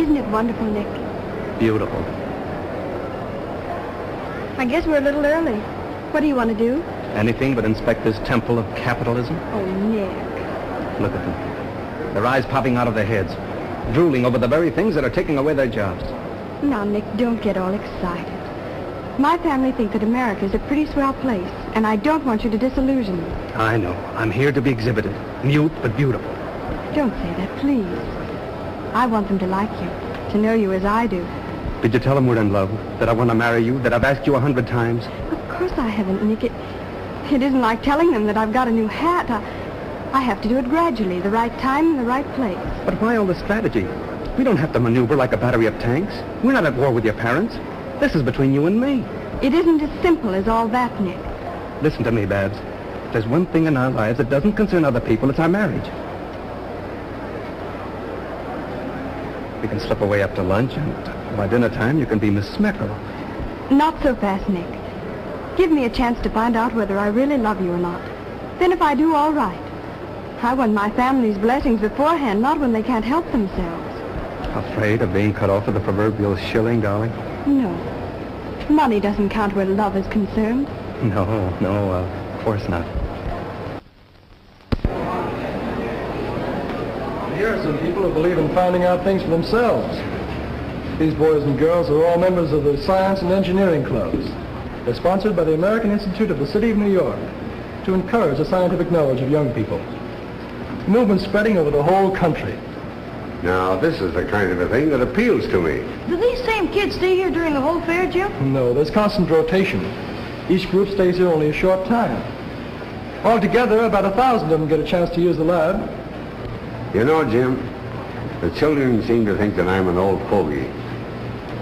Isn't it wonderful, Nick? Beautiful. I guess we're a little early. What do you want to do? Anything but inspect this temple of capitalism. Oh, Nick. Look at them. Their eyes popping out of their heads, drooling over the very things that are taking away their jobs. Now, Nick, don't get all excited. My family think that America's a pretty swell place, and I don't want you to disillusion them. I know. I'm here to be exhibited. Mute but beautiful. Don't say that, please. I want them to like you, to know you as I do. Did you tell them we're in love? That I want to marry you? That I've asked you 100 times? Of course I haven't, Nick. It isn't like telling them that I've got a new hat. I have to do it gradually, the right time and the right place. But why all this strategy? We don't have to maneuver like a battery of tanks. We're not at war with your parents. This is between you and me. It isn't as simple as all that, Nick. Listen to me, Babs. If there's one thing in our lives that doesn't concern other people, it's our marriage. We can slip away after lunch, and by dinner time, you can be Miss Smeckle. Not so fast, Nick. Give me a chance to find out whether I really love you or not. Then if I do, all right. I want my family's blessings beforehand, not when they can't help themselves. Afraid of being cut off with the proverbial shilling, darling? No. Money doesn't count where love is concerned. No, of course not. Here are some people who believe in finding out things for themselves. These boys and girls are all members of the Science and Engineering Clubs. They're sponsored by the American Institute of the City of New York to encourage the scientific knowledge of young people. The movement's spreading over the whole country. Now, this is the kind of a thing that appeals to me. Do these same kids stay here during the whole fair, Jim? No, there's constant rotation. Each group stays here only a short time. Altogether, about 1,000 of them get a chance to use the lab. You know, Jim, the children seem to think that I'm an old fogey.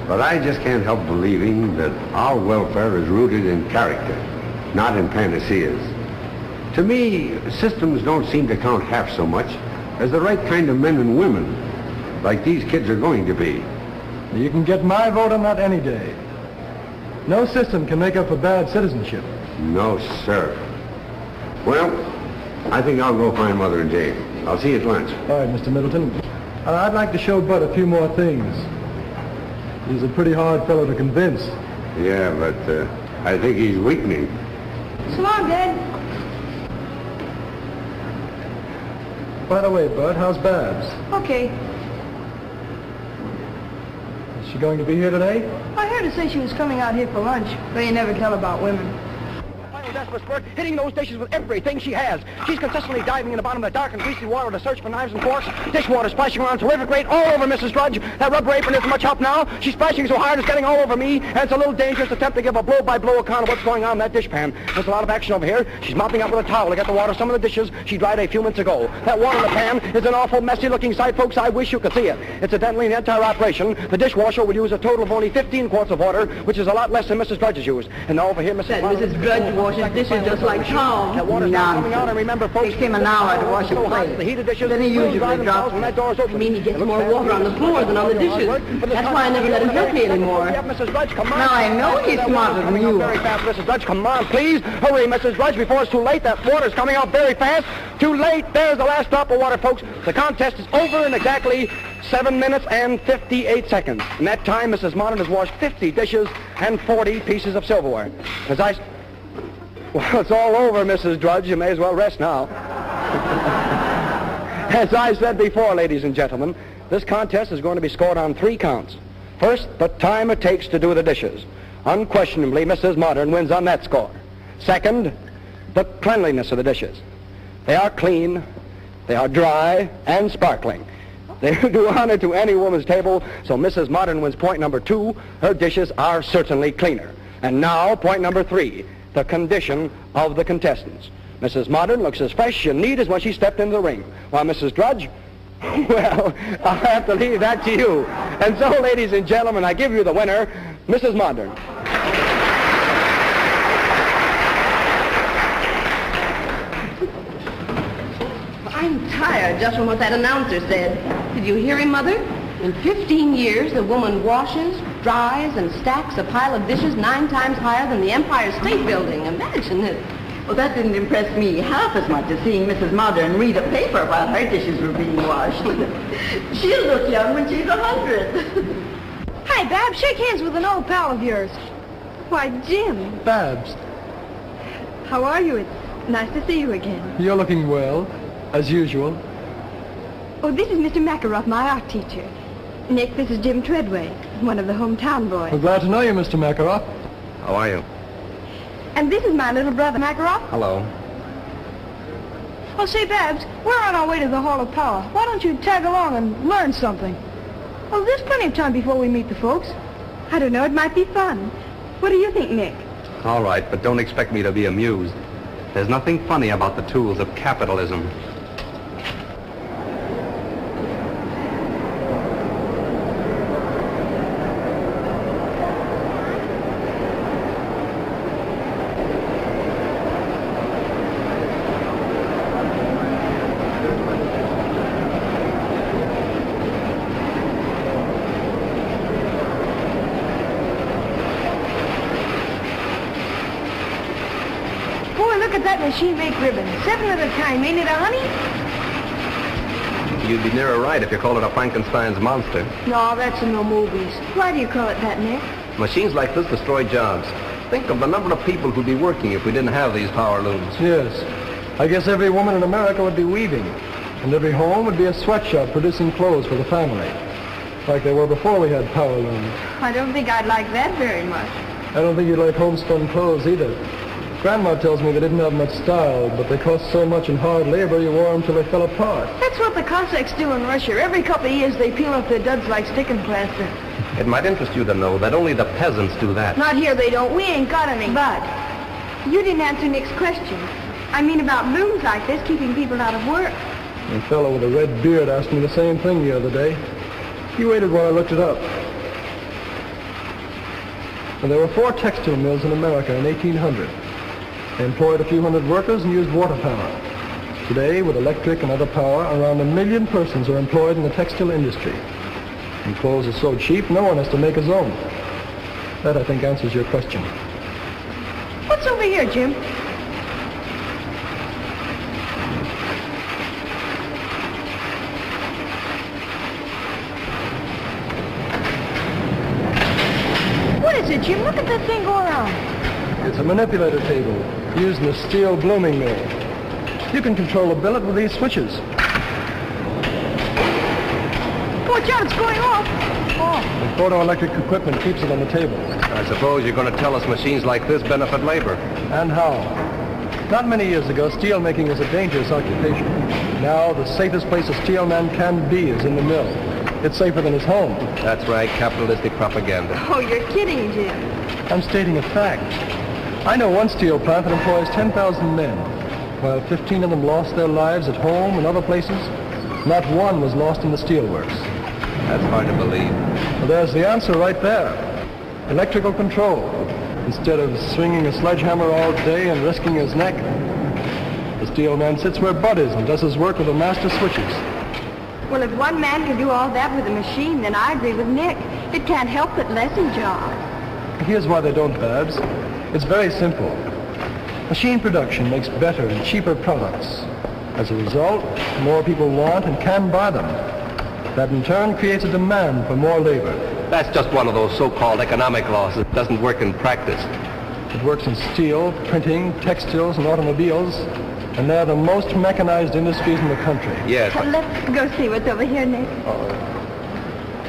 But I just can't help believing that our welfare is rooted in character, not in panaceas. To me, systems don't seem to count half so much as the right kind of men and women, like these kids are going to be. You can get my vote on that any day. No system can make up for bad citizenship. No, sir. Well, I think I'll go find Mother and Jane. I'll see you at lunch. All right, Mr. Middleton. I'd like to show Bud a few more things. He's a pretty hard fellow to convince. Yeah, but I think he's weakening. So long, Dad. By the way, Bud, how's Babs? Okay. Is she going to be here today? I heard her say she was coming out here for lunch, but you never tell about women. Desperate spurt, hitting those dishes with everything she has. She's consistently diving in the bottom of the dark and greasy water to search for knives and forks. Dishwater splashing around terrific rate all over Mrs. Drudge. That rubber apron isn't much help now. She's splashing so hard it's getting all over me, and it's a little dangerous to attempt to give a blow-by-blow account of what's going on in that dishpan. There's a lot of action over here. She's mopping up with a towel to get the water some of the dishes she dried a few minutes ago. That water in the pan is an awful messy-looking sight, folks. I wish you could see it. Incidentally, in the entire operation, the dishwasher will use a total of only 15 quarts of water, which is a lot less than Mrs. Drudge's used. And now over here, Mrs. Drudge washes dishes just like Tom. That water's not coming out, and remember, folks, takes him an hour to wash a plate. The heated dishes, then he usually drops when that door's open. I mean, he gets more water on the floor than on the dishes. That's why I never let him help me anymore. Mrs. Drudge, come on. Now I know he's smarter than you. Very fast, Mrs. Drudge, come on, please. Hurry, Mrs. Drudge, before it's too late. That water's coming out very fast. Too late. There's the last drop of water, folks. The contest is over in exactly 7 minutes and 58 seconds. In that time, Mrs. Modern has washed 50 dishes and 40 pieces of silverware. Well, it's all over, Mrs. Drudge. You may as well rest now. As I said before, ladies and gentlemen, this contest is going to be scored on 3 counts. First, the time it takes to do the dishes. Unquestionably, Mrs. Modern wins on that score. Second, the cleanliness of the dishes. They are clean, they are dry, and sparkling. They do honor to any woman's table, so Mrs. Modern wins point number 2. Her dishes are certainly cleaner. And now, point number 3. The condition of the contestants. Mrs. Modern looks as fresh and neat as when she stepped into the ring, while Mrs. Drudge, well, I'll have to leave that to you. And so, ladies and gentlemen, I give you the winner, Mrs. Modern. I'm tired just from what that announcer said. Did you hear him, Mother? In 15 years, the woman washes, dries, and stacks a pile of dishes 9 times higher than the Empire State Building. Imagine it. Well, that didn't impress me half as much as seeing Mrs. Modern read a paper while her dishes were being washed. She'll look young when she's 100. Hi, Babs. Shake hands with an old pal of yours. Why, Jim. Babs, How are you? It's nice to see you again. you're looking well, as usual. Oh, this is Mr. Makaroff, my art teacher. Nick, this is Jim Treadway, one of the hometown boys. We're glad to know you, Mr. Makaroff. How are you? And this is my little brother, Makaroff. Hello. Oh, say, Babs, we're on our way to the Hall of Power. Why don't you tag along and learn something? Oh, there's plenty of time before we meet the folks. I don't know, it might be fun. What do you think, Nick? All right, but don't expect me to be amused. There's nothing funny about the tools of capitalism. Boy, look at that machine make ribbon. 7 at a time, ain't it, honey? You'd be nearer right if you called it a Frankenstein's monster. No, that's in the movies. Why do you call it that, Nick? Machines like this destroy jobs. Think of the number of people who'd be working if we didn't have these power looms. Yes. I guess every woman in America would be weaving, and every home would be a sweatshop producing clothes for the family, like they were before we had power looms. I don't think I'd like that very much. I don't think you'd like homespun clothes either. Grandma tells me they didn't have much style, but they cost so much in hard labor you wore them till they fell apart. That's what the Cossacks do in Russia. Every couple of years they peel off their duds like sticking plaster. It might interest you to know that only the peasants do that. Not here they don't. We ain't got any. But you didn't answer Nick's question. I mean about looms like this keeping people out of work. A fellow with a red beard asked me the same thing the other day. He waited while I looked it up. And there were 4 textile mills in America in 1800. They employed a few hundred workers and used water power. Today, with electric and other power, around 1 million persons are employed in the textile industry. And clothes are so cheap, no one has to make his own. That, I think, answers your question. What's over here, Jim? What is it, Jim? Look at that thing go around. It's a manipulator table, used in a steel blooming mill. You can control the billet with these switches. Watch out, it's going off. Oh. The photoelectric equipment keeps it on the table. I suppose you're going to tell us machines like this benefit labor. And how? Not many years ago, steel making was a dangerous occupation. Now, the safest place a steel man can be is in the mill. It's safer than his home. That's right, capitalistic propaganda. Oh, you're kidding, Jim. I'm stating a fact. I know one steel plant that employs 10,000 men. While 15 of them lost their lives at home and other places, not one was lost in the steelworks. That's hard to believe. Well, there's the answer right there. Electrical control. Instead of swinging a sledgehammer all day and risking his neck, the steel man sits where Bud is and does his work with the master switches. Well, if one man can do all that with a machine, then I agree with Nick. It can't help but lessen jobs. Here's why they don't, Babs. It's very simple. Machine production makes better and cheaper products. As a result, more people want and can buy them. That in turn creates a demand for more labor. That's just one of those so-called economic laws that doesn't work in practice. It works in steel, printing, textiles, and automobiles, and they're the most mechanized industries in the country. Yes. Let's go see what's over here, Nick. Oh,